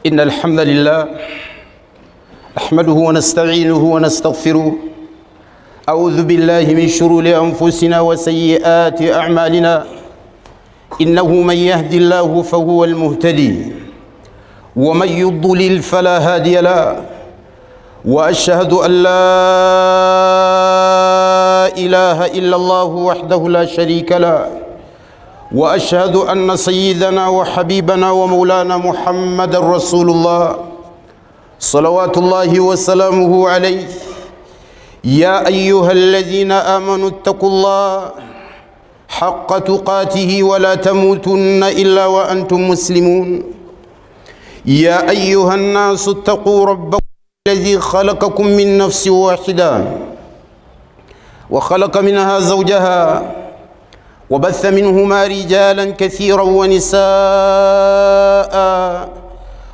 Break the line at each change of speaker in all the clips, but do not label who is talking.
إن الحمد لله نحمده ونستعينه ونستغفره. أعوذ بالله من شرور أنفسنا وسيئات أعمالنا. إنه من يهدي الله فهو المهتدي ومن يضلل فلا هادي له. وأشهد أن لا إله إلا الله وحده لا شريك له. وأشهد أن سيدنا وحبيبنا ومولانا محمد رسول الله صلوات الله وسلامه عليه. يا أيها الذين آمنوا اتقوا الله حق تقاته ولا تموتن إلا وأنتم مسلمون. يا أيها الناس اتقوا ربكم الذي خلقكم من نفس واحدة وخلق منها زوجها وبث منهما رجالا كثيرا ونساء.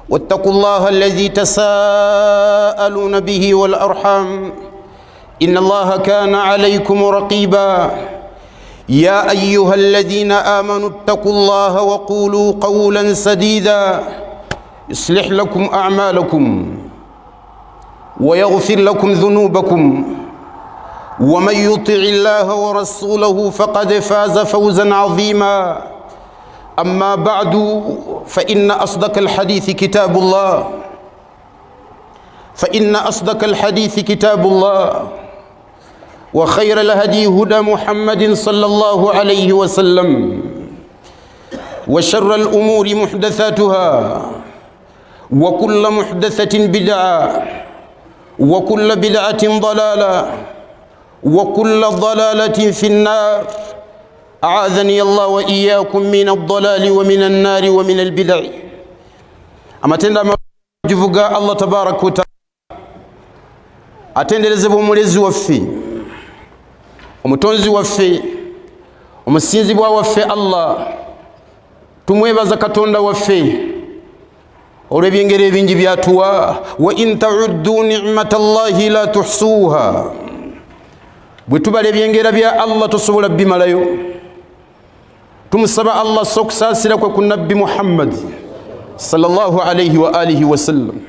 واتقوا الله الذي تساءلون به والأرحام إن الله كان عليكم رقيبا. يا أيها الذين آمنوا اتقوا الله وقولوا قولا سديدا يصلح لكم أعمالكم ويغفر لكم ذنوبكم. ومن يطع الله ورسوله فقد فاز فوزا عظيما. أما بعد فإن أصدق الحديث كتاب الله كتاب الله وخير الهدي هدى محمد صلى الله عليه وسلم. وشر الأمور محدثاتها وكل محدثة بدعة وكل بدعة ضلالة وكل ضلالة في النار. أعاذني الله وإياكم من الضلال ومن النار ومن البدع. أما تندم جفوغا الله تبارك وتعالى atendereze omulezi waffe omutonzi waffe omusinzibwa waffe Allah. Tumwebaza katonda waffe olw'ebyengero ebingi byatuwa. Wa in ta'uddu ni'matallahi la tuhsuha. Bwe tubala ebyengera bya Allah tosobola bimalayo. Tumusaba Allah sokusaasira kwe ku nabbi Muhammad sallallahu alayhi wa alihi wa sallam.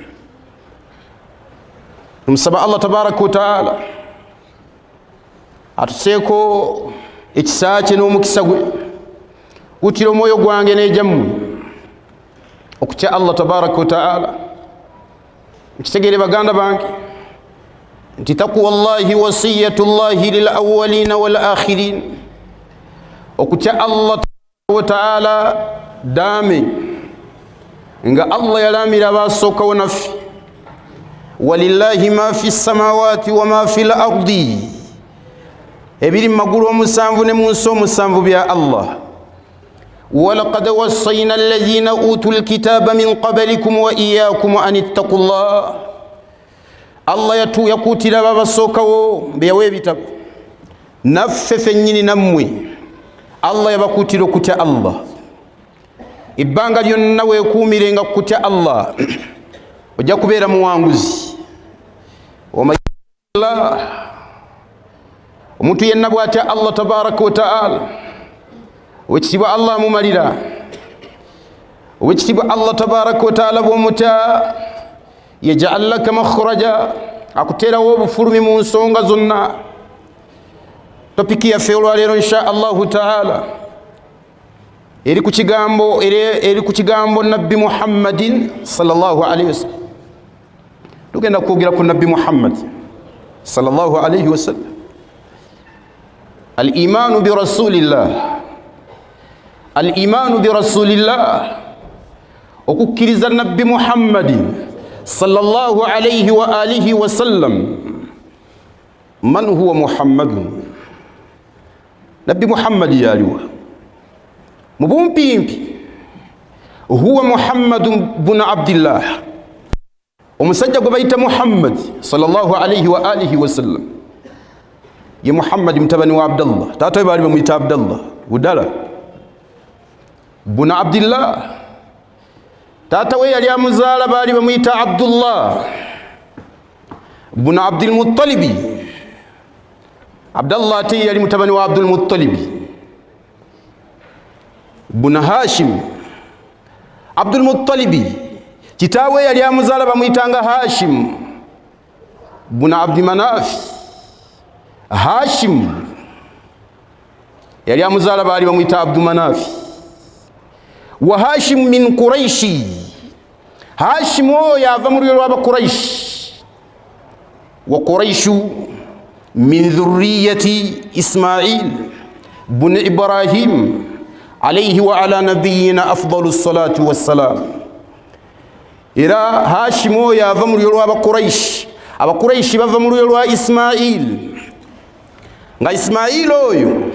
Tumusaba Allah tabaraka wa ta'ala atuseeko ekisa kye n'omukisa gwe gutira omwoyo gwange n'ejammwe okutya Allah tabaraka wa ta'ala. Nkitegeere baganda bange nti taqwa Allahi wasiyatullahi lil awwalina wal akhirin. Okutya Allah tabaraka wa ta'ala dame nga Allah yalamira abasookawo naffe. Walillahi ma fi samawati wa ma fi l'ardi. Ebiri magulu omusanvu ne munsi omusanvu bya Allah. Walaqad wassayna alladhina utul kitaba min qablikum wa iyyakum an ittaqullah. Allah yakuutira abasookawo be yawa ebitabo naffe ffennyini nammwe Allah yabakuutira okutya Allah. Ebbanga lyonna weekuumirenga kutya Allah ojja kubeera muwanguzi. Omuntu yenna bw'atya Allah tabaraka wa ta'ala owekitiibwa Allah amumalira. Owekitiibwa Allah tabaraka wa ta'ala bw'omutya yaj'al laka makhraja, akuteerawo obufulumi mu nsonga zonna. Topiki yaffe olwaleero insha Allahu ta'ala eri ku kigambo nabbi Muhammadin sallallahu alayhi wasallam. Tugenda kwogera ku nabbi Muhammad sallallahu alayhi wasallam. Al-imanu bi rasulillah, okukkiriza nabbi Muhammadin sallallahu alayhi wa alihi wa sallam. Man huwa Muhammadun? Nabbi Muhammad yaliwa mubumpimpi. Huwa Muhammadun bun Abdillah, omusajja gwe bayita Muhammad sallallahu alayhi wa alihi wa sallam. Ye Muhammad mutabani wa Abdallah. Taata we baali bamuyita Abdallah budala bun Abdillah. Taata we yali amuzaala baali bamuyita Abdullah bun Abdul Muttalibi. Abdallah ate yali mutabani wa Abdul Muttalibi bun Hashim. Abdul Muttalibi kitaawe yali amuzaala bamuyitanga Hashim bun Abdi Manaf. Hashim yali amuzaala baali bamuyita Abdu Manaf. Wa Hashim min Quraishi, Hashim oyo ava mu lulyo lw'Abakuraishi. Wa Quraishu min dhurriyati Ismail bun Ibrahim alayhi wa ala nabiyyina afdalu salatu wassalam. Era Hashim oyo ava mu lulyo lw'Abakuraishi. Abakuraishi bava mu lulyo lwa Ismail, nga Ismail oyo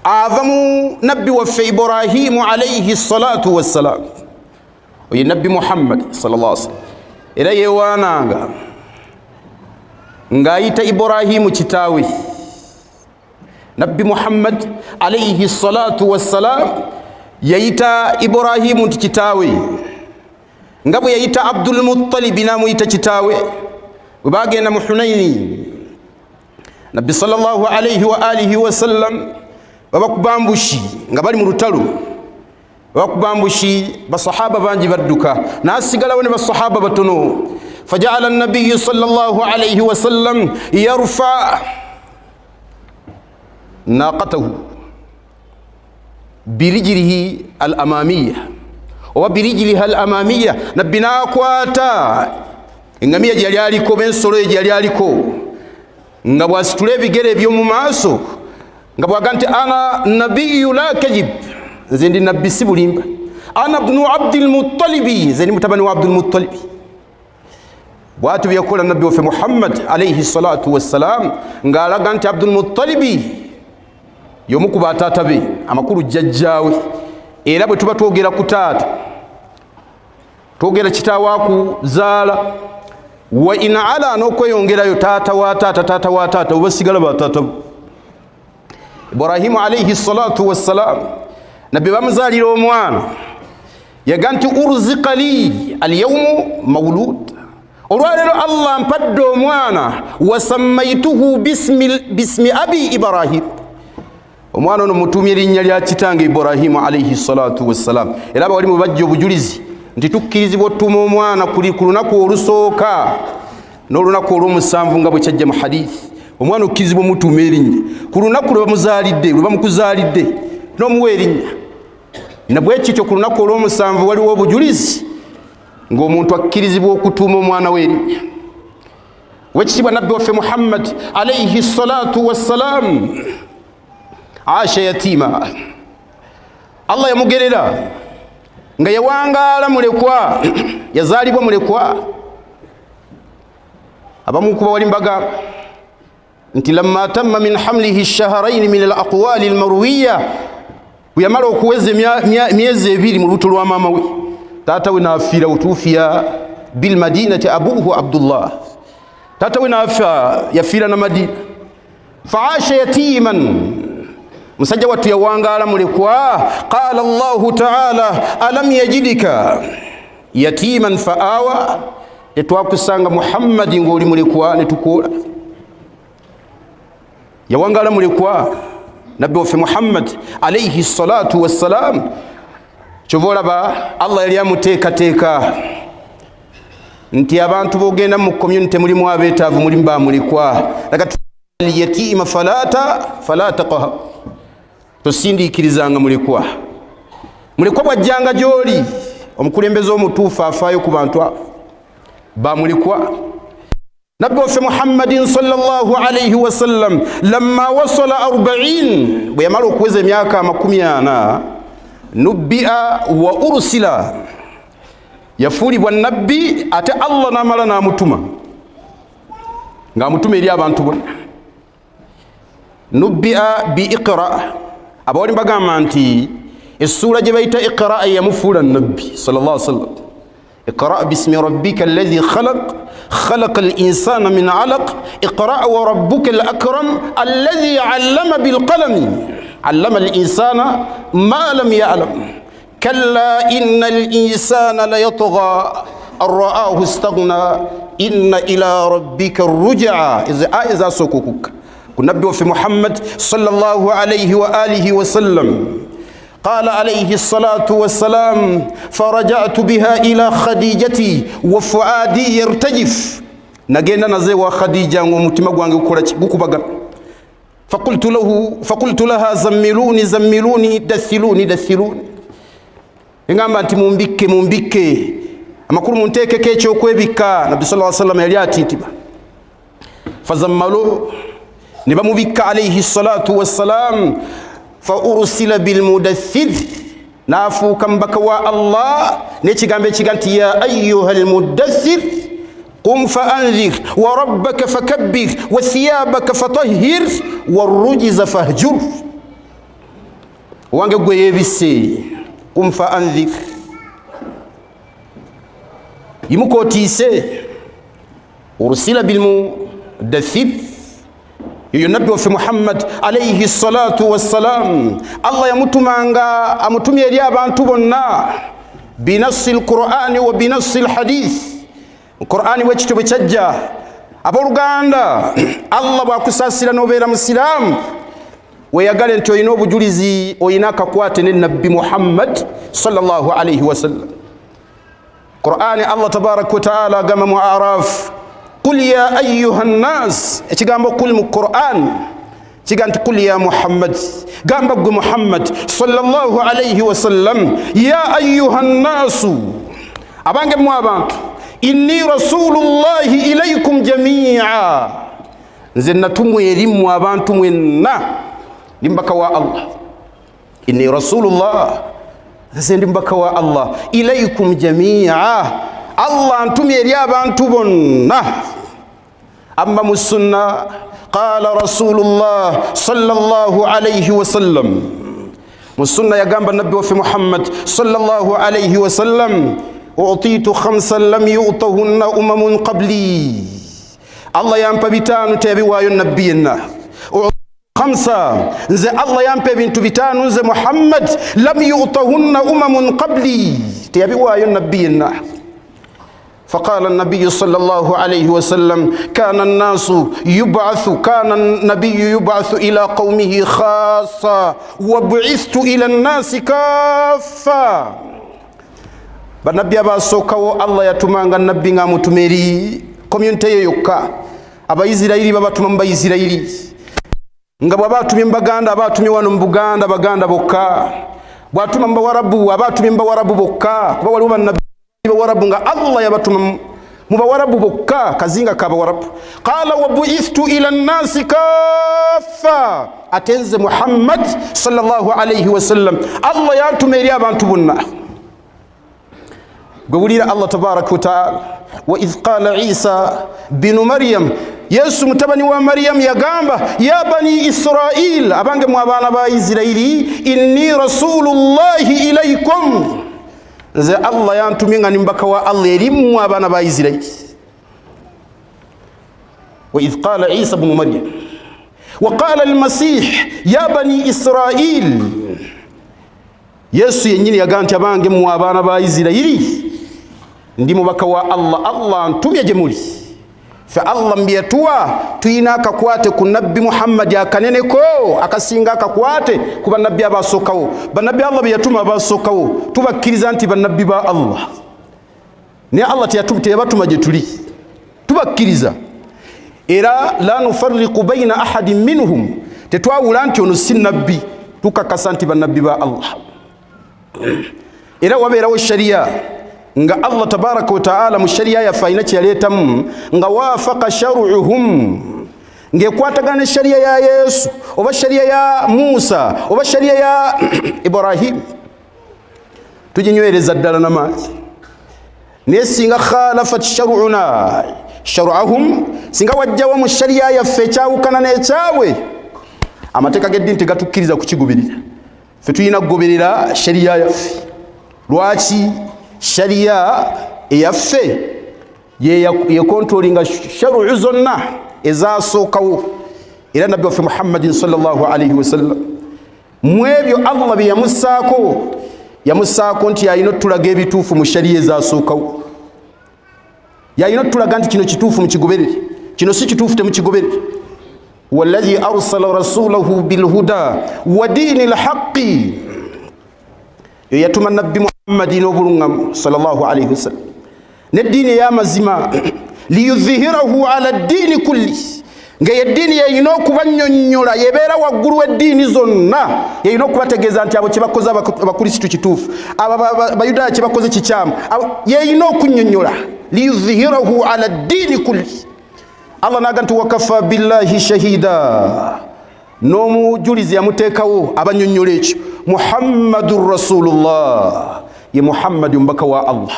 ava mu nabbi waffe Ibrahimu alayhi salatu wassalam, oyo nabbi Muhammad sallallahu alaihi wasallam. Era yewaananga ng'ayita Ibrahimu kitaawe. Nabbi Muhammad alayhi salatu wassalam yayita Ibrahimu nti kitaawe, nga bwe yayita Abdul Muttalib n'amuyita kitaawe. Bwe bagenda mu Hunaini, Nabbi sallallahu alayhi wa alihi wasallam babakubambushi nga bali mu lutalo. Babakubambushi basahaba bangi badduka, n'asigalawo ne basahaba batono. Faja'ala an-nabiyyu sallallahu alayhi wasallam yarfa naqatahu birijlihi al-amamiyya wa birijliha al-amamiyya. Nabbi n'akwata engamiya gye yali aliko, b'ensolo gye yali aliko, nga bw'asitula ebigere eby'omu maaso, nga bw'aga nti ana nabiyyu la kadhib, nze ndi nabbi si bulimba. Ana ibnu Abdil Muttalibi, nze ndi mutabani wa Abdul Muttalib. Bw'atyo byakola nabbi waffe Muhammad alayhi salatu wassalam, ng'alaga nti Abdul Muttalibi y'omu ku bataata be amakulu jjajjaawe. Era bwe tuba twogera ku taata, twogera kitaawe akuzaala, wa in ala n'okweyongerayo taata wa taata, taata wa taata, oba sigala bataata. Ibrahimu alayhi salatu wassalam, nabbi bamuzaalira omwana, yaga nti urziqa li alyawmu mawlud, olwaleero Allah mpadde omwana, wasammaytuhu bismi abi Ibrahim, omwana ono mutumye erinnya lya kitange Ibrahimu alayhi salatu wassalam. Era abawali mu bajja obujulizi nti tukkirizibwa ottuma omwana ku lunaku olusooka n'olunaku olw'omusanvu nga bwe kyajja mu hadithi. Omwana okkirizibwa omutuuma erinnya ku lunaku lwe bamuzaalidde, lwe bamukuzaalidde n'omuwa erinnya. Na bwe kityo ku lunaku olw'omusanvu waliwo obujulizi ng'omuntu akkirizibwa okutuuma omwana we erinnya. Wekitibwa nabbi waffe Muhammad alayhi salatu wassalam asha yatima. Allah yamugerera nga yawangaala mulekwa, yazaalibwa mulekwa. Abamu kuba wali mbaga nti lamma tamma min hamlihi ash-shahrayn min al-aqwali al-marwiyya, bwe yamala okuweza myezi ebiri mu lubuto lwa maama we, taata we n'afiira. Utuufiya bil madinati abuhu Abdullah, taata we n'afa, yafiira na Madina. Faasha yatiman, musajja wattu yawangaala mulekwa. Qala Allahu ta'ala alam yajidika yatiman fa'awa, tetwakusanga Muhammadi ng'oli mulekwa ne tukoola. Yawangaala mulekwa nabbi waffe Muhammad alayhi salatu wassalam. Kyova olaba Allah yali amuteekateeka nti abantu bogenda mu community mulimu abeetaavu, mulimu bamulekwa. Yatima fala taqha, tosindiikirizanga mulekwa. Mulekwa bwajjanga gy'oli, omukulembeze omutuufu afaayo ku bantu abo bamulekwa. Nabbi waffe Muhammadin sallallahu alayhi wasallam lamma wasala 40, bwe yamala okuweza emyaka 40, nubbi'a wa ursila, yafuulibwa nabbi ate Allah n'amala n'amutuma, ng'amutuma eri abantu bonna. Nubbi'a bi Iqra, abawali mbagamba nti essuula gye bayita Iqra yamufuula nabbi sallallahu alayhi wasallam. Iqra bismi rabbika alladhi khalaq خلق الإنسان من علق اقرأ وربك الأكرم الذي علم بالقلم علم الإنسان ما لم يعلم كلا إن الإنسان ليطغى أن رآه استغنى إن إلى ربك الرجعى إذا سكوكك. النبي في محمد صلى الله عليه وآله وسلم قال عليه الصلاة والسلام فرجعت بها إلى خديجتي وفؤادي يرتجف نجينا نزيوا خديجة ومتما غwange gukubaga فقلت لها زملوني دثلوني ingamba nti mumbike amakuru muntekeke ekyokwebika nabbi sallallahu alayhi wasallam yali atitiba fazammalu nibamubika alayhi salatu wassalam fa ursila bil mudaththir nafuka mbaka wa Allah nekigambe kiganti ya ayyuhal mudaththir qum fa anzir wa rabbaka fakabbir wa thiyabaka fatahhir warujza fahjur wange gwe yebise qum fa anzir yimukotise ursila bil mudaththir yunabbi fi Muhammad alayhi salatu wassalam Allah yamutumanga amutumye eri abantu bonna binassil Qur'ani wa binassil hadith Qur'ani wekitabo kyajja aboluganda Allah bwakusasira nobeera musiramu weyagale nti oyina obujulizi oyina akakwate ne nabbi Muhammad sallallahu alayhi wasallam Qur'ani Allah tabaraka wa ta'ala gama mu'araf قل يا أيها الناس اتقام قل من القرآن اتقام قل يا محمد قام بقى محمد صلى الله عليه وسلم يا أيها الناس أبانك موابانك إني رسول الله إليكم جميعا زنتم يريم موابانتم وإنا لنبكى الله إني رسول الله زنبكى الله إليكم جميعا الله أنتم يريابا أنتبنا أما مسنة قال رسول الله صلى الله عليه وسلم مسنة يقام النبي في محمد صلى الله عليه وسلم أعطيت 5 لم يؤطهن أمم قبلي الله ينبى بتان تبي النبينا 5 زي الله ينبى بنت بتان زي محمد لم يؤطهن أمم قبلي تبي النبينا فقال النبي صلى الله عليه وسلم كان النبي يبعث إلى قومه خاصة وبعثت إلى الناس كافة بنبي أبا سوكاو الله يتمانغ النبي نامتمري community yoka abayisirayiri babatuma mbayisirayiri nga babatumye mbaganda abatumye wano mbuganda baganda bokka bwatuma mbawarabu abatumye mbawarabu bokka kuba waliwo bannabi warabu nga Allah yabatuma muba warabu bokka kazinga kaba warabu qala wa bu'ithtu ila an-nas kaffa atenze Muhammad sallallahu alayhi wasallam Allah yatumeri abantu bonna gobulira Allah tabarak wa ta'ala wa idh qala Isa bin Maryam Yesu mutabani wa Maryam yagamba ya bani Israil abange mu abana ba Israili inni rasulullahi ilaykum nze Allah yantumye nga nimbaka wa Allah erimu abana ba Israili wa idh qala Isa ibn Maryam wa qala al-Masih ya bani Israil Yesu yenyini yaganti abange mu abana ba Israili ndi mubaka wa Allah Allah antumye jemuli fa Allah mbiyatuwa tuyina akakwate ku nabbi Muhammad akanene ko akasinga akakwate kuba nabbi abasokawo banabbi Allah biyatuma abasokawo tubakiriza nti banabbi ba Allah ne Allah tiyatumte yabatuma je tuli tubakiriza era la nufarriqu baina ahadin minhum tetwawula nti ono sinabbi tukakasa nti banabbi ba Allah era waberawo sharia nga Allah tabaraka wa taala mu sharia ya faina kyaletamu nga wafaqa shar'uhum ngekwatagana sharia ya Yesu oba sharia ya Musa oba sharia ya Ibrahim tujinywereza ddala namazi nesinga khalafat shar'una shar'uhum singa wajjawa mu sharia ya fechawukana nechawe amateka geddi ntigatukiriza kukigubirira fe tuyina kugoberera sharia ya lwachi sharia yaffe ye controlling shar'u zonna ezasokawo era nabbi wa Muhammadin sallallahu alayhi wasallam mwebyo Allah bi yamusako nti yayino tulaga ebituufu mu sharia ezasokawo yayino tulaga nti kino kituufu mu kigoberere kino si kituufu te mu kigoberere walladhi arsala rasulahu bil huda wa dinil haqqi yatuma nabbi Muhammadin obulungam sallallahu alayhi wasallam nedini ya mazima liyudhhirahu ala ad-din kulli nga yeddini yeyino kubanyonnyola yebera waggulu eddiini zonna yeyino kubategeeza nti abo kyebakoze abakristu kituufu abayudaaya kyebakoze kikyamu yeyino okunnyonnyola liyudhhirahu ala ad-din kulli Allah naga nti wakafa billahi shahida n'omujulizi yamuteekawo abanyonnyola ekyo Muhammadur Rasulullah ye Muhammad mbaka wa Allah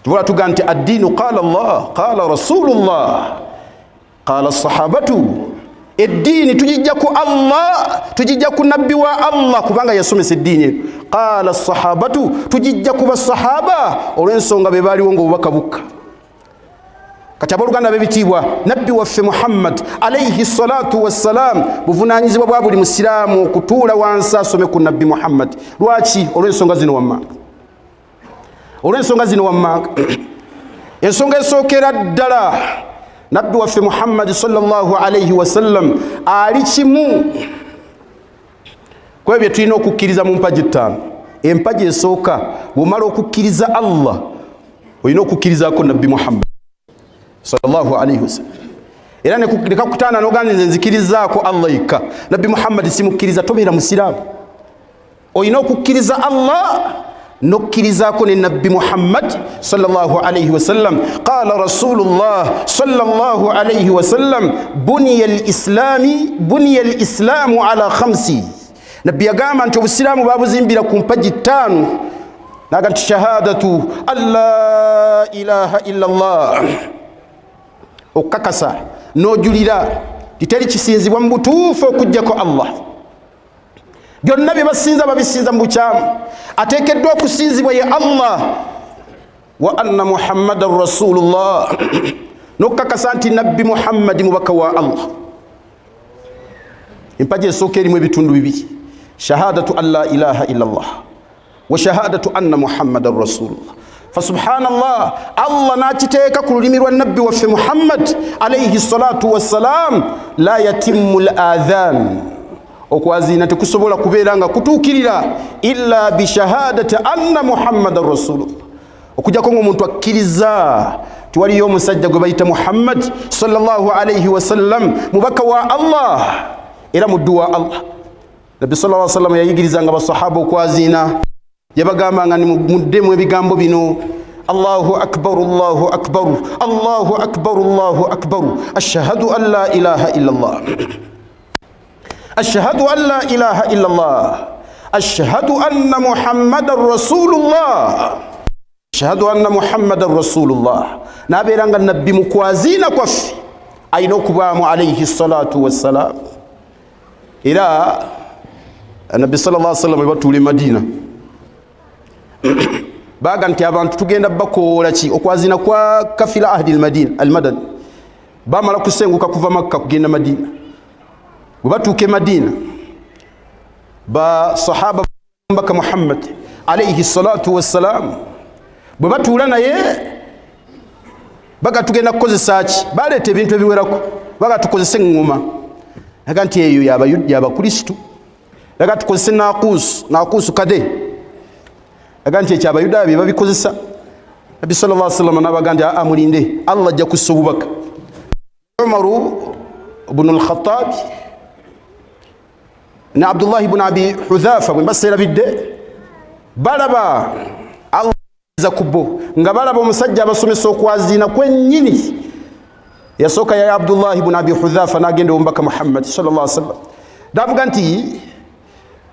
tubula tuga nti ad-din qala Allah qala Rasulullah qala as-sahabatu ad-din tujijja ku Allah tujijja ku nabbi wa Allah kubanga yasomesa ad-din qala as-sahabatu tujijja ku basahaba olw'ensonga be bali wongo bubaka bukka kati aboluganda bebitibwa nabbi waffe Muhammad alayhi salatu wassalam buvunanyizibwa bwa buli musiramu okutuula wansi asome ku nabbi Muhammad lwaki olw'ensonga zino wammanga ensonga esookera ddala nabbi waffe Muhammad sallallahu alayhi wasallam ali kimu kwebyo tulina okukkiriza mu mpaji ttaano empaji esooka bw'omala okukkiriza Allah olina okukkirizaako nabbi Muhammad sallallahu alayhi wasallam era nekukireka kutana noganize nzikirizaako Allah yekka nabbi Muhammad simukkiriza tobeera musiraamu olina okukkiriza Allah نكرزاكو النبي محمد صلى الله عليه وسلم قال رسول الله صلى الله عليه وسلم بني الإسلام على 5 نبي يقام أنت الإسلام باب زنبي لكم بجتان نقول شهادة لا إله إلا الله وككسا نوجولي لا تتري تسينزي ومبتوف وكجاكو الله byonna bibasinza babisinza mu kyamu ateekeddwa okusinzibwa ye Allah wa anna Muhammadar Rasulullah nokakasa nti nabbi Muhammad mubaka wa Allah empaji esooka erimu ebitundu bibiri shahadatu an la ilaha illa Allah wa shahadatu anna Muhammadar Rasulullah fasubhanallah Allah nakiteeka ku lulimi lwa nabbi waffe Muhammad alayhi salatu wassalam la yatimmu al-adhan okwazina tekusobola kubeera nga kutuukirira illa bi shahadati anna Muhammadar Rasulullah okujjako ng'omuntu akkiriza tiwaliyo omusajja gwe bayita Muhammad sallallahu alayhi wasallam mubaka wa Allah era muddu wa Allah nabbi sallallahu alayhi wasallam yayigirizanga basahaba okwazina yabagambanga muddemu ebigambo bino Allahu akbar Allahu akbar Allahu akbar Allahu akbar ashhadu an la ilaha illa Allah أشهد أن لا إله إلا الله أشهد أن محمد رسول الله أشهد أن محمد رسول الله نابيرانغا النبي مكوازين كوفي أينوكبام عليه الصلاة والسلام إلى النبي صلى الله عليه وسلم يبطل المدينة baga nti abantu tugenda bakola ki okwazina kwa kafila ahdi al-Madina bamala kusenguka kuva Makka kugenda Madina batuke Madina ba sahaba mbaka Muhammad alayhi salatu wassalam batuula naye baga tugenda kukozesa ki balete ebintu ebiwerako baga tukozese ngoma aga nti eyo y'abakristu baga tukozese naqus kade aga nti ekyabayuda bye babikozesa Nabi sallallahu alayhi wasallam nabaga nti amulinde Allah ajja kusobubaka Umar ibn al-Khattab na Abdullah ibn Abi Hudhafa bwe basera bidde balaba Allah za kubo nga balaba omusajja abasomesa okwazina kwennyini yasoka ya Abdullah ibn Abi Hudhafa nagende ombaka Muhammad sallallahu alaihi wasallam davuga nti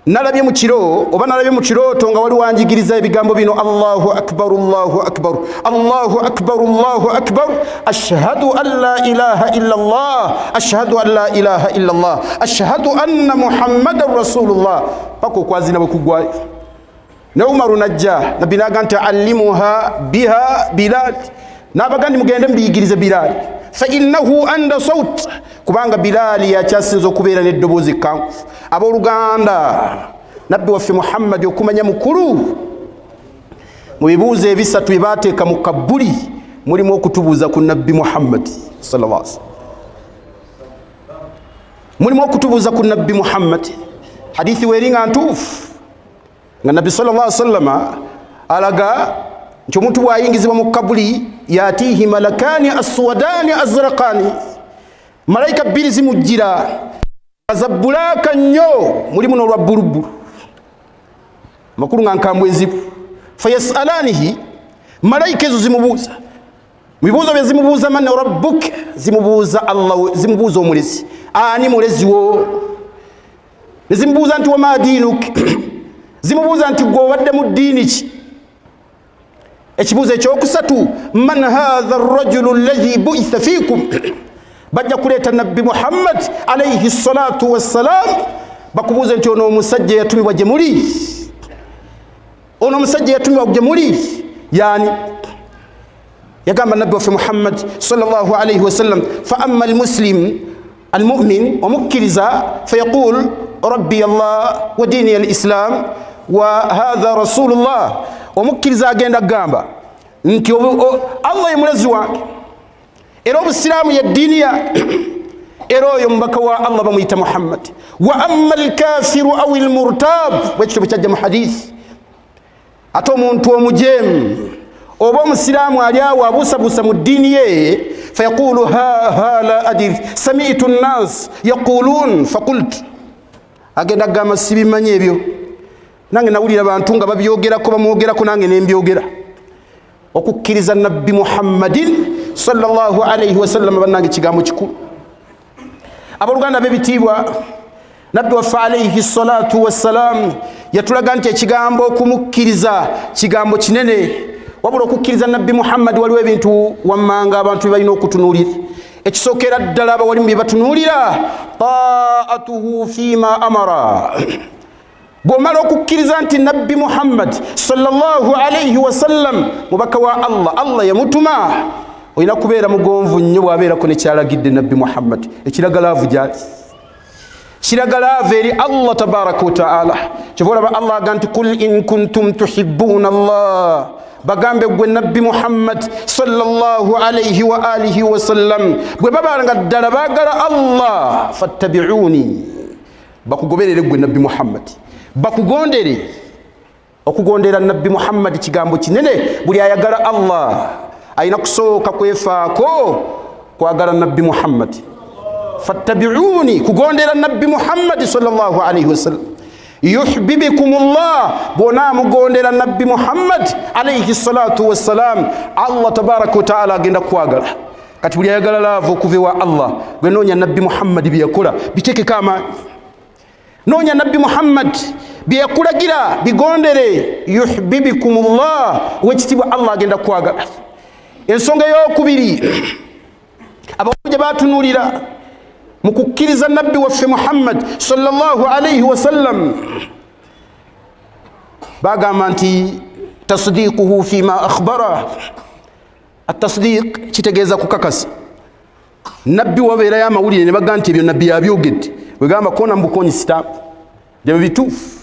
nalabye mu kiro oba nalabye mu kiroto nga wali wanjigiriza ebigambo bino Allahu akbar Allahu akbar Allahu akbar Allahu akbar ashhadu an la ilaha illa Allah ashhadu an la ilaha illa Allah ashhadu anna Muhammadar Rasulullah pako kwazina bakugwayo ne Umar najja nabinaga nti allimuha biha Bilal nabagandi mugende mbiyigirize Bilal fa innahu anda sawt kubanga Bilal yakyasinzo kubeera n'eddoboozi kanfu aboluganda nabbi waffe Muhammad okumanya mukulu mu bibuuzo ebisatu ebateeka mu kabuli mulimu okutubuuza ku nabbi Muhammad sallallahu alaihi wasallam mulimu okutubuuza ku nabbi Muhammad hadithi weringa ntuufu nga Nabbi sallallahu alaihi wasallam alaga nti omuntu bwayingizibwa mu kabuli yatihi malakani aswadani azraqani, malaika bbiri zimujjira azabbulaka nnyo mulimu n'olwa bbulubbulu makulu nga nkambwe ezibu. Fayasalanihi, malaika ezo zimubuuza mu bibuuzo bye zimubuuza man rabbuk, zimubuuza Allah, zimubuuza omulezi, ani mulezi wo, ne zimubuuza nti wama dinuk, zimubuuza nti gwe obadde mu ddiini ki. Ekibuuzo ekyokusatu man hadha arrajulu alladhi bu'itha fiikum, bajja kuleeta Nabbi Muhammad alayhi salatu wassalam bakubuuze nti ono omusajja yatumibwa gye muli, ono omusajja yatumibwa gye muli yani. Yagamba Nabbi waffe Muhammad sallallahu alayhi wasallam fa amma almuslim almu'min omukkiriza fayaqul rabbi Allah wa dini alislam wa hadha rasulullah, omukkiriza agenda gamba nti Allah ye mulezi wange era obusiraamu ye ddiini ya era oyo mubaka wa Allah bamuyita Muhammad. Wa amma alkafiru aw almurtab, bwekityo bwe kyajja mu hadith, ate omuntu omujeemu oba omusiraamu ali awo abuusabuusa mu ddiini ye fayaqulu ha la adir sami'tu nnas yaqulun faqultu, agenda gamba sibimanyi ebyo, nange nawulira bantu nga babyogerako bamwogerako nange nembyogera. Okukkiriza Nabbi Muhammadin sallallahu alayhi wasallam bannange kigambo kikulu. Abooluganda b'ebitiibwa, Nabbi waffe alayhi salatu wassalam yatulaga nti ekigambo okumukkiriza kigambo kinene, wabula okukkiriza Nabbi Muhammad waliwo ebintu wammanga abantu balina okutunuulira. Ekisookera ddala abawalimu bye batunuulira taatuhu fima amara. Bw'omala okukkiriza nti Nabbi Muhammad sallallahu alayhi wasallam mubaka wa Allah, Allah yamutuma, olina kubeera mugonvu nnyo bw'abeerako ne kyalagidde Nabbi Muhammad. Ekiraga laavu gyali, kiraga laavu eri Allah tabaraka wa ta'ala. Kyova olaba Allah aga nti qul in kuntum tuhibbuna Allah, bagambe gwe Nabbi Muhammad sallallahu alayhi wa alihi wasallam bwe babanga ddala baagala Allah fattabi'uni, bakugoberere gwe Nabbi Muhammad, bakugondere. Okugondera Nabbi Muhammad kigambo kinene. Buli ayagala Allah ayina kusooka kwefaako kwagala Nabbi Muhammad. Fattabi'uni, kugondera Nabbi Muhammad sallallahu alayhi wasallam. Yuhibbukumullah, bona mugondera Nabbi Muhammad alayhi salatu wassalam, Allah tabaraka wa ta'ala agenda kwagala. Kati buli ayagala laavu okuva wa Allah, gwe noonya Nabbi Muhammad bye yakola bitekeko amaanyi, noonya Nabbi Muhammad bye yakulagira bigondere. Yuhibbukumullah, wekitibwa Allah agenda kwagala. Ensonga ey'okubiri abantu gye batunuulira mu kukkiriza Nabbi waffe Muhammad sallallahu alayhi wasallam bagamba nti tasdiquhu fima akhbara. Atasdiq kitegeeza kukakasa. Nabbi wabeerayo amawulire ne bagamba nti ebyo Nabbi yabyogedde, bwe gamba kona mbukonyi stamp ebyo bituufu.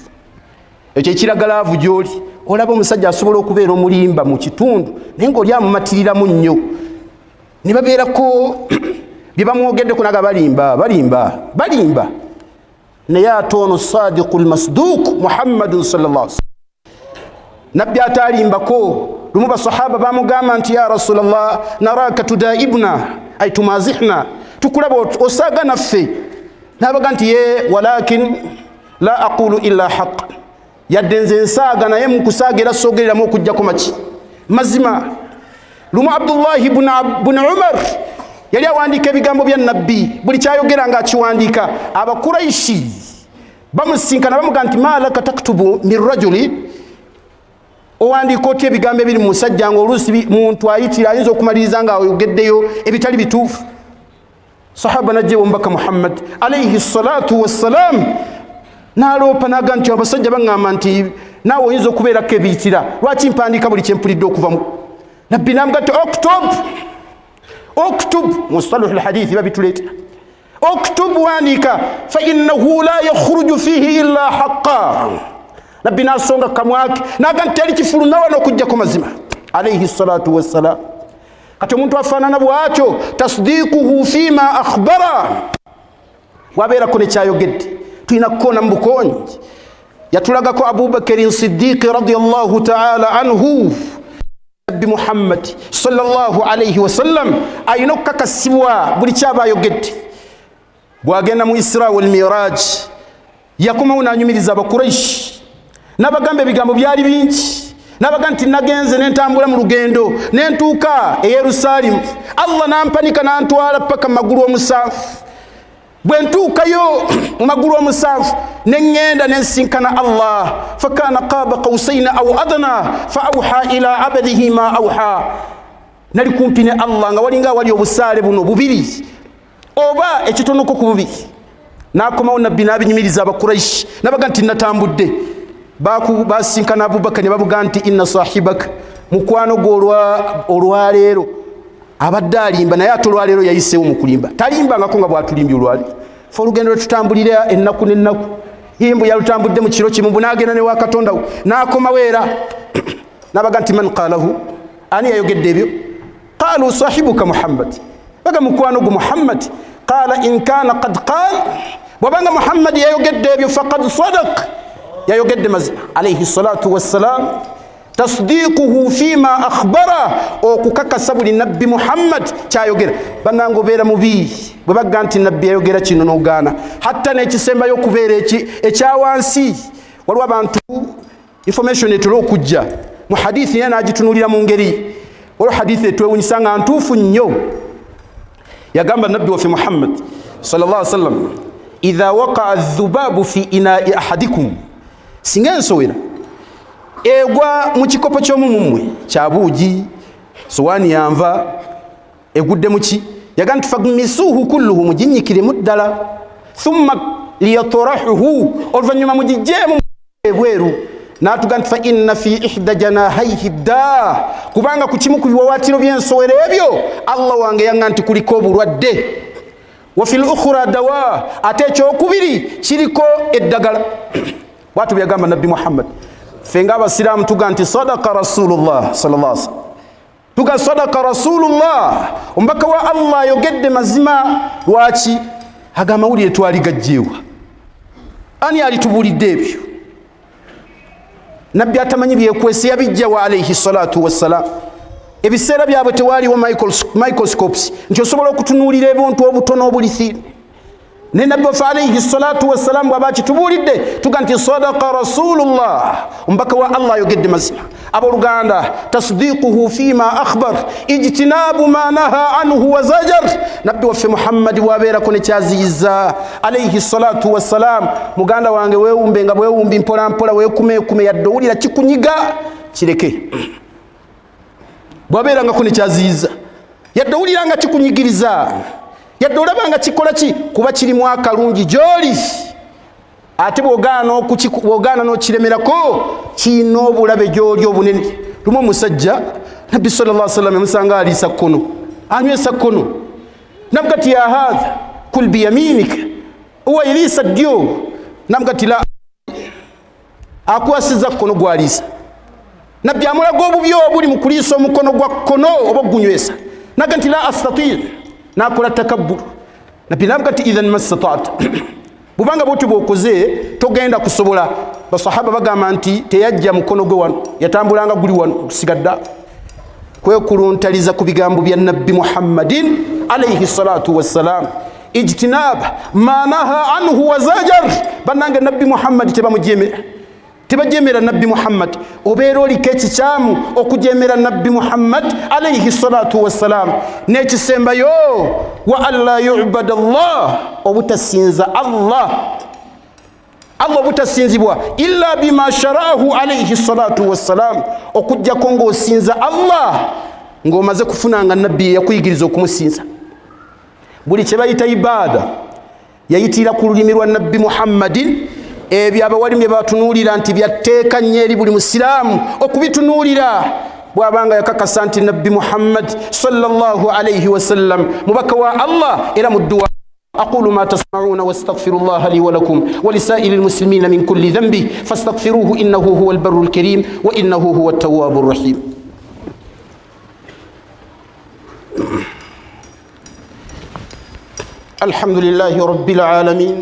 Ekyo ekiraga laavu gy'oli. Olaba omusajja asobola okubeera omulimba mu kitundu naye ng'oli amumatiriramu nnyo, ne babeerako bye bamwogeddeko naga balimba naye ate ono sadiqu lmasduuq Muhammadun sallallahu alayhi wasallam, Nabbi atalimbako. Lumu basahaba bamugamba nti ya Rasulallah naraka tudaibuna ay tumazihna, tukulaba osaaga naffe. Nabaga nti ye walakin la aqulu illa haqq, yadde nze nsaaga naye mukusaaga era soogereramu okujjako maki mazima. Lumu Abdullahi ibn Umar yali awandiika ebigambo bya Nabbi, buli kyayogera nga akiwandiika. Abakuraishi bamusinkana bamuga nti malaka taktubu min rajuli, owandiika otya ebigambo ebiri mu musajja ng'oluusi muntu ayitira ayinza okumaliriza nga ayogeddeyo ebitali bituufu. Sahaba najje omubaka Muhammad alayhi salatu wassalam n'aloopa n'aga nti abasajja baŋŋamba nti naawe oyinza okubeerako ebiyitira, lwaki mpandiika buli kyempulidde okuvamu? Nabbi n'amuga nti oktub mustalahu alhadithi babituleeta, oktub waandika fa innahu la yakhruju fihi illa haqqa. Nabbi n'asonga kamwake n'aga nti teri kifuluma wano okujjako mazima alayhi salatu wassalam. Kati omuntu afaanana bw'atyo tasdiquhu fima akhbara, wabeerako ne kyayogedde. Tulina kukona mu bukonyi. yatulagako Abubakar Siddiq radiyallahu ta'ala anhu Nabbi Muhammad sallallahu alayhi wa sallam ayina okukakasibwa buli kyabayogedde bwagenda mu Isra wal Miraj yakomawo n'anyumiriza Abakuraishi n'abagamba ebigambo byali bingi n'abaga nti nagenze n'entambula mu lugendo n'entuuka e Yerusalemu Allah n'ampanika n'antwala paka magulu omusanvu bwe ntuukayo mu magulu omusanvu n'engenda n'ensinkana Allah fakana qaba qawsayna aw adna fa awha ila abdihi ma awha nali kumpi ne Allah nga walinga wali obusaale buno bubiri oba ekitonoko ku bubiri n'akomawo nabbi n'abinyumiriza Abakuraishi n'abaga nti natambudde basinkana Abubakar ne bavuga nti inna sahibaka mukwano olwaleero abadde alimba naye ate olwaleero yayiseewo mu kulimba talimbangako nga bwatulimbye olwaleero fe olugendo lwetutambulira ennaku n'ennaku yimbu yalutambudde mu kiro kimu n'agenda ne wa Katonda we n'akomawo era n'abaga nti man qaalahu ani yayogedde ebyo qaalu sahibuka Muhammad baga mukwano gu Muhammad qaala in kaana qad qaal bwabanga Muhammad yayogedde ebyo faqad sadaq yayogedde mazima alayhi salatu wassalam tasdiquhu fima akhbara okukakasa buli nabbi Muhammad kyayogera banango beera mubi bwe bagga nti nabbi yayogera kino n'ogaana hatta n'ekisembayo okubeera ekyawansi waliwo abantu information etula okujja mu hadithi ye n'agitunulira mu ngeri waliwo hadithi etwewunyisa nga ntuufu nnyo yagamba nabbi waffe Muhammad sallallahu alaihi wasallam idha waqa'a adh-dhubabu fi ina'i ahadikum singa ensowera egwa mu kikopo ky'omumumwe kyabuugi sowaani yanva egudde muki yaga nti fagmisuhu kulluhu muginyikiremu ddala thumma liyatarahuhu oluvannyuma mugijjeemu ebweru n'atuga nti fa inna fi ihda janahaihi dda kubanga ku kimu ku biwawaatiro by'ensowera ebyo Allah wange yanga nti kuliko obulwadde wa fil ukhra dawa ate ekyokubiri kiriko eddagala bwatu byagamba nabbi Muhammad fenga abasiraamu tuga nti sadaqa rasulullah sallallahu alaihi wasallam tuga sadaqa rasulullah ombaka wa Allah ayogedde mazima lwaki aga mawulire twaligajjeewa ani alitubulidde ebyo nabbi atamanyi byekwese yabijja wa alayhi salatu wassalam ebiseera byabwe tewaaliwo microscopes nti osobola okutunuulira ebintu obutono obulisi ne nabbi wa alayhi salatu wassalam bw'aba kitubulidde tuga nti sadaqa rasulullah ombaka wa Allah ayogedde mazima abooluganda tasdiquhu fima akhbar ijtinabu ma naha anhu wa zajar nabbi waffe Muhammad bw'abeerako ne kyaziyiza alayhi salatu wassalam muganda wange weewumbe nga bwewumbi mpola mpola weekumeekume yadde owulira kikunyiga kireke bw'abeerangako ne kyaziyiza yadde owulira nga kikunyigiriza yadde olaba nga kikola ki kuba kirimu akalungi gy'oli ate bw'ogaana n'okiremerako kiina obulabe gy'oli obunene lumu omusajja nabbi sallallahu alaihi wasallam yamusanga aliisa kkono anywesa kkono nabga ti ya hadha kul biyaminika owa iliisa ddyo nabga ti la akwasiza kkono gwaliisa nabbi amulaga obubi obuli mu kuliisa omukono gwa kkono oba ogunywesa naga nti la astatir nakola takabbur nabbi nabga ti idhan mastata'ta bubanga bwoti bwokoze togenda kusobola basahaba bagamba nti teyajja mukono gwe wano yatambulanga guli wano kusigadda kwekuluntaliza ku bigambo bya nabbi Muhammadin alayhi salatu wassalam ijtinab ma naha anhu wa zajar banange nabbi Muhammad tebajemera nabbi Muhammad obeera oliko ekikyamu okujemera nabbi Muhammad alayhi salatu wassalam n'ekisembayo wa alla yu'bada Allah obutasinza Allah obutasinzibwa illa bima sharahu alayhi salatu wassalam okujjako ng'osinza Allah ng'omaze kufunanga nabbi yakuyigiriza okumusinza buli kye bayita ibada yayitira ku lulimi lwa nabbi Muhammadin ebyo abawalimu bye batunuulira nti byatteeka nnyo eri buli musiraamu okubitunuulira bw'abanga yakakasa nti nabbi Muhammad sallallahu alayhi wasallam mubaka wa Allah era mu dduwa أقول ما تسمعون واستغفر الله لي ولكم ولسائر المسلمين من كل ذنب فاستغفروه إنه هو البر الكريم وإنه هو التواب الرحيم الحمد لله رب العالمين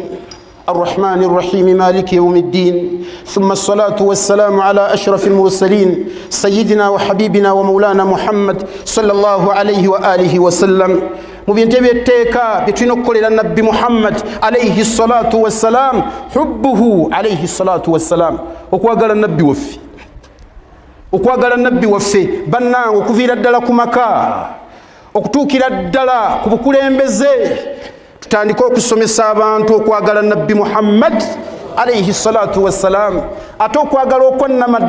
الرحمن الرحيم مالك يوم الدين ثم الصلاة والسلام على أشرف المرسلين سيدنا وحبيبنا ومولانا محمد صلى الله عليه وآله وسلم مبينتبه التيكا بتنقل إلى النبي محمد عليه الصلاة والسلام حبه عليه الصلاة والسلام وقال النبي وفي وقال النبي وفي بنا وكفير الدلكمكا okutuukira ddala ku bukulembeze tutandika okusomesa abantu okwagala nabbi Muhammad alayhi salatu wassalam ate okwagala okwannama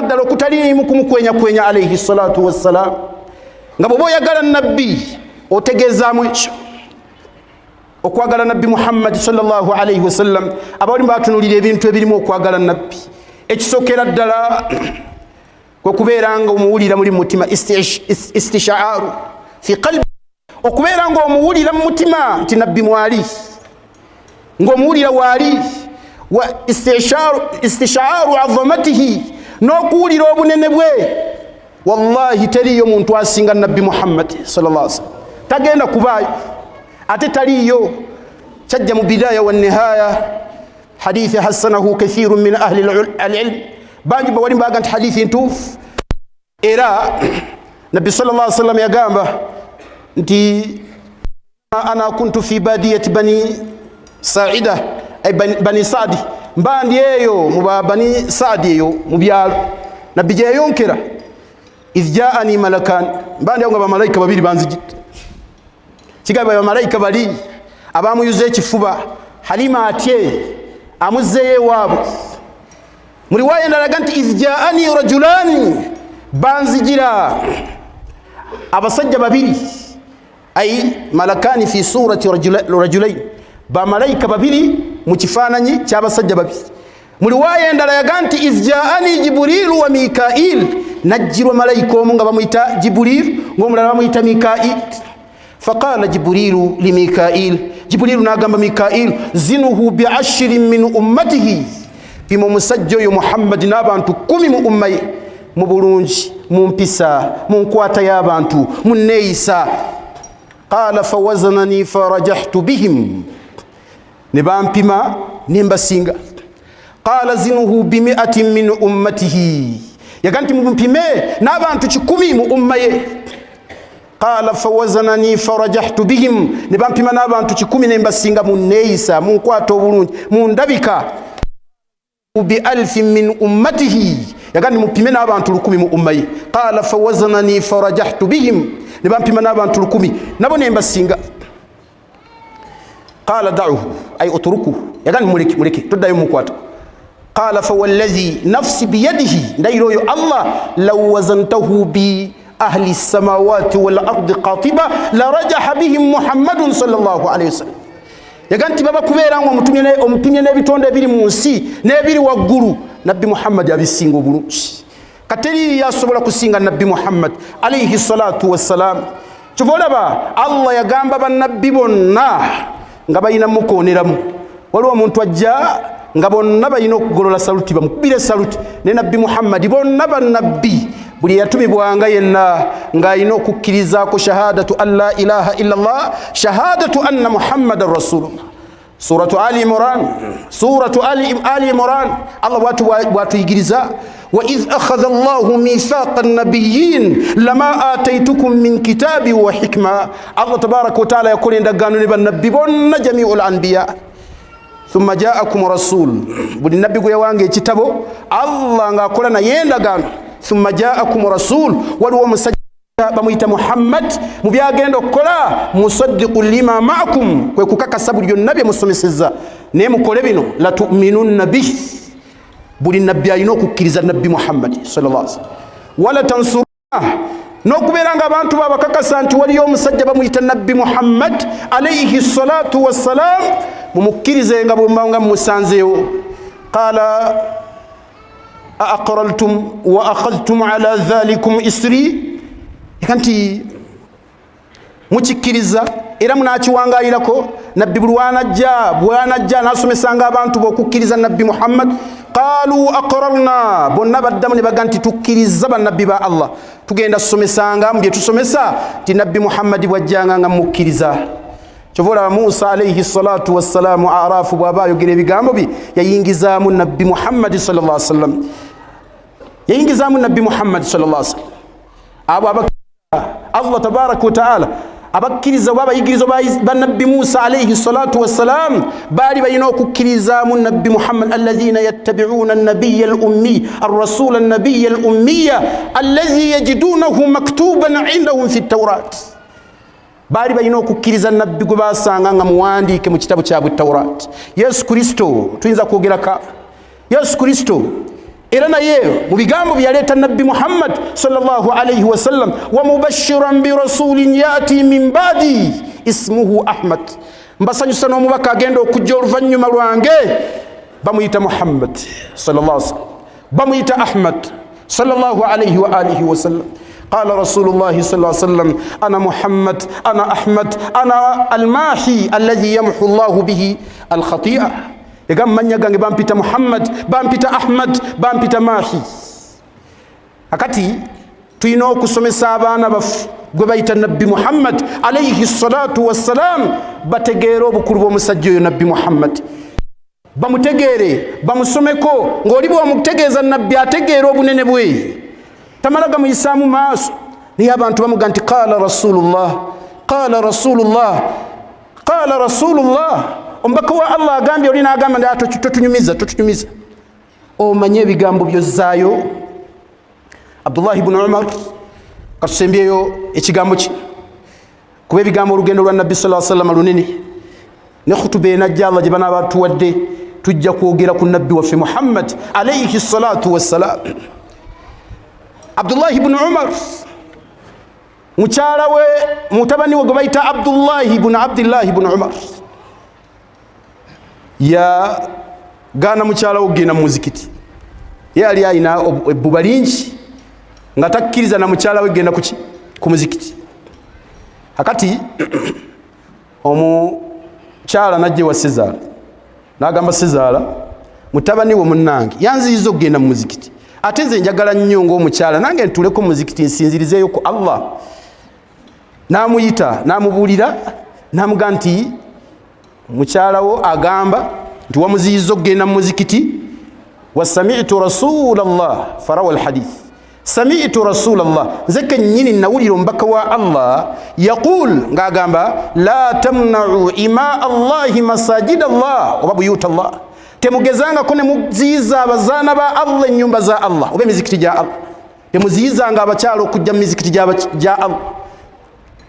ddala okutaliimu kumukwenya alayhi salatu wassalam nga bw'oba oyagala nabbi otegeezaamu ekyo okwagala nabbi Muhammad sallallahu alayhi wasallam abalimu batunulira ebintu ebirimu okwagala nabbi ekisookera ddala okubeeranga omuwulira muri mutima istishaaru fi qalbi okubeeranga omuwulira mu mutima nti nabbi mwali ng'omuwulira waali wa istishaaru azamatihi n'okuwulira obunene bwe wallahi teriyo muntu asinga nabbi Muhammad sallallahu alaihi wasallam tagenda kubaayo ate taliyo kyajja mu bidaya wa nihaya hadithi hasanahu kathirun min ahli al-ilm bangi bawali mbaga nti hadithi ntuufu era nabbi sallallahu alaihi wasallam yagamba nti ana kuntu fi badiyati bani sa'ida ay bani sa'di mbandi eyo mu bani sa'di eyo mu byalo nabbi je yonkera idh ja'ani malakan mbandi ngo ba malaika babiri banzijite kigaba ba malaika bali abamuyuze ekifuba halima atye amuzeye wabo muri waye ndalaga nti idh ja'ani rajulani banzigira abasajja babiri ay malakani fi surati rajulain ba malaika babiri mu kifananyi ky'abasajja babiri muri waye ndalaga nti idh ja'ani jibril wa mikail najjirwa malaika omu nga bamuyita jibril ng'omulala bamuyita mikail faqala jibril li mikail jibril nagamba mikail zinuhu bi 10 min ummatihi bimo musajja oyo Muhammad n'abantu 10 mu umma ye mu bulungi mu mpisa mu nkwata y'abantu mu neeyisa qala fawazanani farajahtu bihim ne bampima ne mbasinga qala zinuhu bi 100 min ummatihi yaganti mumpime n'abantu 10 mu umma ye qala fawazanani farajahtu bihim ne bampima n'abantu 10 ne mbasinga mu neeyisa mu nkwata obulungi mu ndabika bi 1000 min ummatihi yagandi mupime n'abantu 10 mu umma ye qala fawazanani farajahtu bihim ne bampima n'abantu 10 nabo ne mbasinga qala da'uhu ay utruku yagandi muleke tuddayo mukwata qala fawallazi nafsi biyadihi ndayiro yo Allah law wazantahu bi ahli samawati wal ardi qatiba la rajaha bihim Muhammadun sallallahu alayhi wasallam yaganti baba kubeera ngo omupimye n'ebitonde biri mu nsi n'ebiri waggulu nabbi Muhammad abisinga obulungi kateri yasobola kusinga nabbi Muhammad alayhi salatu wassalam kivolaba Allah yagamba bannabbi bonna nga bayina mukooneramu waliwo omuntu ajja nga bonna bayina okugolola saluti bamukubire saluti ne nabbi Muhammad bonna bannabbi buli yatumibwanga yenna nga ayina okukkirizaako shahadatu an la ilaha illa Allah shahadatu anna Muhammadan rasulullah suratu ali imran Allah watuyigiriza wa idh akhadha Allahu mithaqa an-nabiyyin lama ataytukum min kitabi wa hikma Allah tabaraka wa taala yakola endagaano ne bannabbi bonna jami'ul anbiya thumma ja'akum rasul buli nabbi gwe yawange ekitabo Allah nga akola naye endagaano thumma ja'akum rasul waliwo musajja bamuyita Muhammad mu byagenda okukola musaddiqun lima ma'akum kwe kukakasa buli byonna bye musomesezza naye mukole bino la tu'minunna bihi buli nabbi alina okukkiriza nabbi Muhammad sallallahu alaihi wasallam wala tansuruna n'okubeera nga abantu babakakasa nti waliyo omusajja bamuyita nabbi Muhammad alayhi salatu wassalam mumukkirize nga bwemanga musanzeewo qala aqraltum wa akhadhtum ala dhalikum isri kanti mukikkiriza era munakiwangaalirako nabbi bwanajja n'asomesanga abantu b'okukkiriza nabbi Muhammad qalu aqrarna bonna baddamu ne baga nti tukkiriza bannabbi ba Allah tugenda tusomesanga mu bye tusomesa ti nabbi Muhammad bwajjanga nga mukkiriza Chovola Musa alayhi salatu wassalamu arafu bwaba yogere bigambo bi yayingizamu nabbi Muhammad sallallahu alaihi wasallam, yayingizamu nabbi Muhammad sallallahu alaihi wasallam. Allah tabaraka wa taala abakiriza baba yigirizo ba nabbi Musa alayhi salatu wassalam bali bayino kukirizamu nabbi Muhammad alladhina yattabi'una an-nabiyya al-ummi ar-rasul an-nabiyya al-ummiya alladhi yajidunahu maktuban 'indahum fi at-taurat. Bali bayino kukiriza nabbi gubasanga nga muwandike mu kitabu kya Taurat. Yesu Kristo tuyinza kwogera ka Yesu Kristo era naye mu bigambo byaleta nabbi Muhammad sallallahu alayhi wasallam, wa mubashiran bi rasulin yati min ba'di ismuhu Ahmad, mbasanyusa n'omubaka agenda okujja oluvannyuma lwange bamuyita Muhammad sallallahu alayhi wasallam, bamuyita Ahmad sallallahu alayhi wa alihi wasallam. قال رسول الله صلى الله عليه وسلم أنا محمد أنا أحمد أنا الماحي الذي يمحو الله به الخطيئة. Yagam manya gange bampita Muhammad, bampita Ahmad, bampita Mahi. Akati tuyino kusomesa abaana bafu gwe bayita nabbi Muhammad alayhi salatu wassalam bategeera obukulu bw'omusajja oyo nabbi Muhammad, bamutegeere bamusomeko ng'oli bw'omutegeeza nabbi ategeera obunene bwe tamalaga muyisaamu maaso. Naye abantu bamuga nti qala rasulullah qala rasulullah qala rasulullah, ombaka wa Allah agambye oli n'agamba nti totunyumiza. Omanye ebigambo by'ozzaayo. Abdullah ibn Umar katusembyeyo ekigambo ki kuba ebigambo olugendo lwa nabbi sallallahu alayhi wasallam lunene ne khutuba enajja Allah gye banaaba tuwadde tujja kwogera ku nabbi waffe Muhammad alayhi salatu wassalam. Abdullah ibn Umar mukyala we mutabani we gwe bayita Abdullah ibn Umar ya gana mukyala we genda mu muzikiti. Yali alina ebbuba lingi nga takkiriza na mukyala we genda ku muzikiti. Akati omukyala najje wa Sezaala n'agamba Sezaala, mutabani we munnange yanziyiza okugenda mu muzikiti, ate nze njagala nnyo ng'omukyala nange ntuleko mu muzikiti nsinzirizeeyo ku Allah. N'amuyita n'amubuulira n'amuga nti mukyala wo agamba nti wamuziyiza okugenda mu muzikiti. Wa sami'tu rasulallah farawa alhadith, sami'tu rasulallah, nze kennyini nawulira omubaka wa Allah yaqul ng'agamba la tamna'u ima allahi masajid Allah oba buyuta Allah, temugezangako ne muziyiza abazaana ba Allah ennyumba za Allah oba emizikiti gya Allah, temuziyizanga abakyala okujja mu mizikiti gya Allah.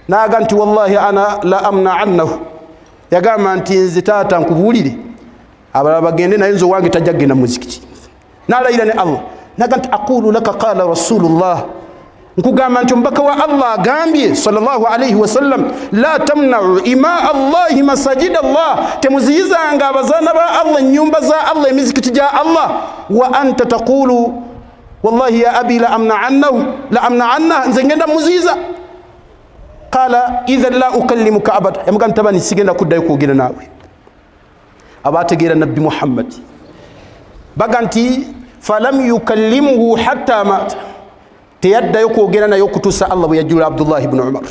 Naga nti wallahi ana la amna annahu, yagamba nti nze taata nkubuulire abalala bagende naye nze owange tajja kugenda mu muzikiti. N'alayira ne Allah naga nti aqulu laka qala rasulullah, nkugamba nti omubaka wa Allah agambye sallallahu alayhi wasallam la tamna'u ima allahi masajid Allah, temuziyizanga abazaana ba Allah ennyumba za Allah emizikiti gya Allah. Wa anta taqulu wallahi ya abi la amna anna, nze ngenda muziyiza. Qala idhan la ukallimuka abada, yamugamba tabani sigenda kuddayo kwogera naawe. Abategeera nabbi Muhammad baga nti falam yukallimuhu hatta mata, teyaddayo kwogera naye okutuusa Allah bwe yajjula Abdullah ibn Umar.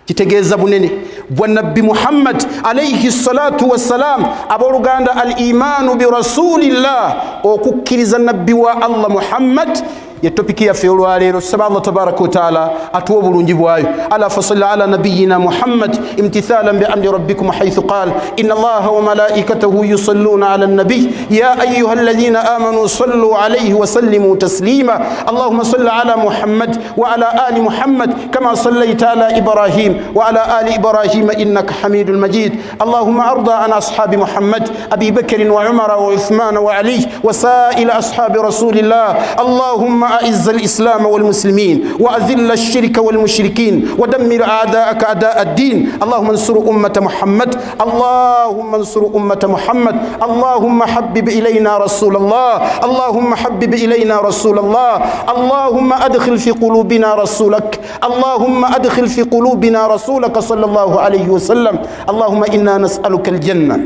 Kitegeeza bunene bwa nabbi Muhammad alayhi salatu wassalam. Abooluganda al imanu bi rasulillah, okukkiriza nabbi wa Allah Muhammad ye topiki yaffe olwaleero. Tusaba Allah tabaraka wa taala atuwa obulungi bwayo. Ala fasalli ala nabiyyina Muhammad imtithalan bi amri rabbikum haythu qala inna Allaha wa malaikatahu yusalluna ala an-nabiy ya ayyuhalladhina amanu sallu alayhi wa sallimu taslima. Allahumma salli ala Muhammad wa ala ali Muhammad kama sallaita ala Ibrahim wa ala ali Ibrahim innaka Hamidul Majid. Allahumma arda an ashabi Muhammad Abi Bakr wa Umar wa Uthman wa Ali wa sa'il ashabi Rasulillah. Allahumma أعز الإسلام والمسلمين وأذل الشرك والمشركين ودمر أعداءك أعداء الدين. اللهم انصر أمة محمد، اللهم انصر أمة محمد. اللهم حبب إلينا رسول الله، اللهم حبب إلينا رسول الله. اللهم أدخل في قلوبنا رسولك، اللهم أدخل في قلوبنا رسولك صلى الله عليه وسلم. اللهم إنا نسألك الجنة،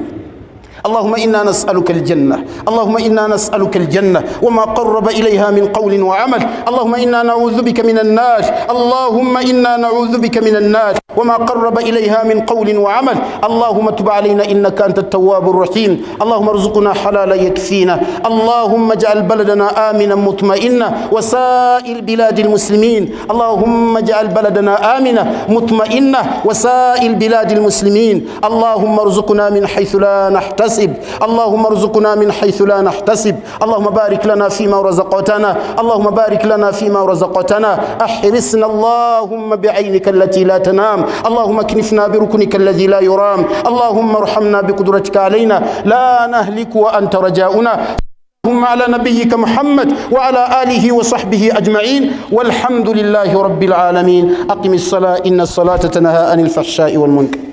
اللهم إنا نسألك الجنة، اللهم إنا نسألك الجنة وما قرب إليها من قول وعمل. اللهم إنا نعوذ بك من النار، اللهم إنا نعوذ بك من النار وما قرب إليها من قول وعمل. اللهم تب علينا إنك أنت التواب الرحيم. اللهم ارزقنا حلالا يكفينا. اللهم اجعل بلدنا آمنا مطمئنا وسائر بلاد المسلمين. اللهم اجعل بلدنا آمنا مطمئنة وسائر بلاد المسلمين. اللهم ارزقنا من حيث لا نحتسب، اللهم ارزقنا من حيث لا نحتسب. اللهم بارك لنا فيما رزقتنا، اللهم بارك لنا فيما رزقتنا. احرسنا اللهم بعينك التي لا تنام، اللهم اكنفنا بركنك الذي لا يرام. اللهم ارحمنا بقدرتك علينا لا نهلك وأنت رجاؤنا. اللهم على نبيك محمد وعلى آله وصحبه أجمعين، والحمد لله رب العالمين. أقم الصلاة إن الصلاة تنهى عن الفحشاء والمنكر.